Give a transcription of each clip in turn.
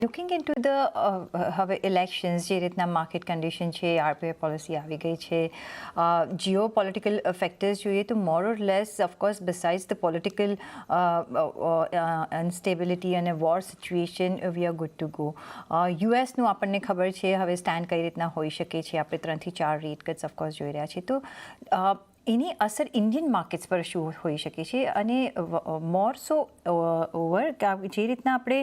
Looking into the હવે elections જે રીતના માર્કેટ કન્ડિશન છે, આરબીઆઈ પોલિસી આવી ગઈ છે, જીઓ પોલિટિકલ ફેક્ટર્સ જોઈએ તો more or less of course besides the political instability અને war situation we are good to go. યુએસનું આપણને ખબર છે હવે સ્ટેન્ડ કઈ રીતના હોઈ શકે છે. આપણે 3 થી 4 રેટ કટ્સ ઓફકોર્સ જોઈ રહ્યા છીએ. તો એની અસર ઇન્ડિયન માર્કેટ્સ પર શું હોઈ શકે છે અને મોર સો ઓવર જે રીતના આપણે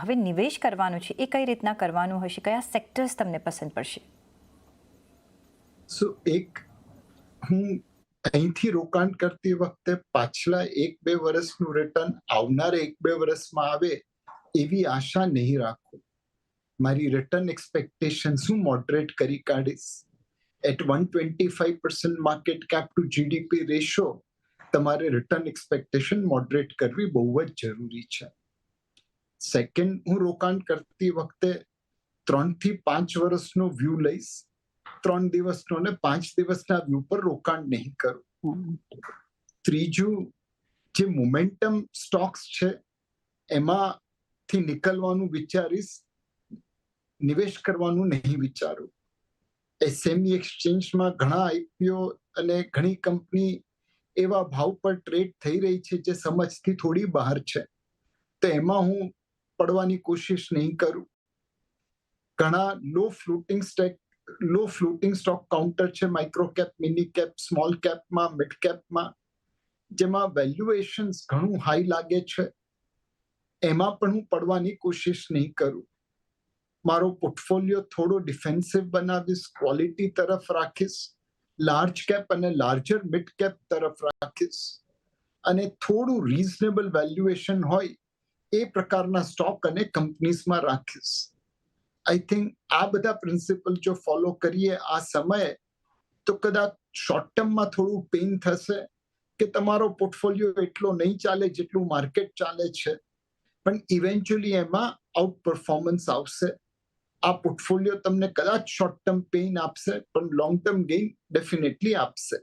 હવે નિવેશ કરવાનું છે એ કઈ રીતના કરવાનું હશે, કયા સેક્ટર્સ તમને પસંદ પડશે? સો એક હું અહીંથી રોકાણ કરતી વખતે પાછલા 1-2 વર્ષનું રિટર્ન આવનાર 1-2 વર્ષમાં આવે એવી આશા નહીં રાખું. મારી રિટર્ન એક્સપેક્ટેશન્સ હું મોડરેટ કરી કાઢીશ. At 125% market cap to GDP ratio તમારે રિટર્ન એક્સપેક્ટેશન મોડરેટ કરવી બહુ જ જરૂરી છે. સેકન્ડ, હું રોકાણ કરતી વખતે 3 થી 5 વર્ષનો વ્યૂ લઈશ. 3 દિવસનો ને 5 દિવસના વ્યૂ પર રોકાણ નહીં કરું. ત્રીજું, જે મોમેન્ટમ સ્ટોક્સ છે એમાંથી નીકળવાનું વિચારીશ, નિવેશ કરવાનું નહીં વિચારું. એસએમઈ એક્સચેન્જમાં ઘણા આઈપીઓ અને ઘણી કંપની એવા ભાવ પર ટ્રેડ થઈ રહી છે જે સમજથી થોડી બહાર છે, તો એમાં હું પડવાની કોશિશ નહીં કરું. ઘણા લો ફ્લોટિંગ સ્ટોક કાઉન્ટર છે micro cap, mini cap, small કેપમાં, મિડ કેપમાં, જેમાં વેલ્યુએશન્સ ઘણું હાઈ લાગે છે, એમાં પણ હું પડવાની કોશિશ નહીં કરું. મારો પોર્ટફોલિયો થોડો ડિફેન્સિવ બનાવીશ, ક્વોલિટી તરફ રાખીશ, લાર્જ કેપ અને લાર્જર મિડ કેપ તરફ રાખીશ અને થોડું રીઝનેબલ વેલ્યુએશન હોય એ પ્રકારના સ્ટોક અને કંપનીઝમાં રાખીશ. આઈ થિંક આ બધા પ્રિન્સિપલ જો ફોલો કરીએ આ સમયે તો કદાચ શોર્ટ ટર્મમાં થોડું પેઇન થશે કે તમારો પોર્ટફોલિયો એટલો નહીં ચાલે જેટલું માર્કેટ ચાલે છે, પણ ઇવેન્ચ્યુઅલી એમાં આઉટ પરફોર્મન્સ આવશે. આ પોર્ટફોલિયો તમને કદાચ શોર્ટ ટર્મ પેઇન આપશે પણ લોંગ ટર્મ ગેઇન ડેફિનેટલી આપશે.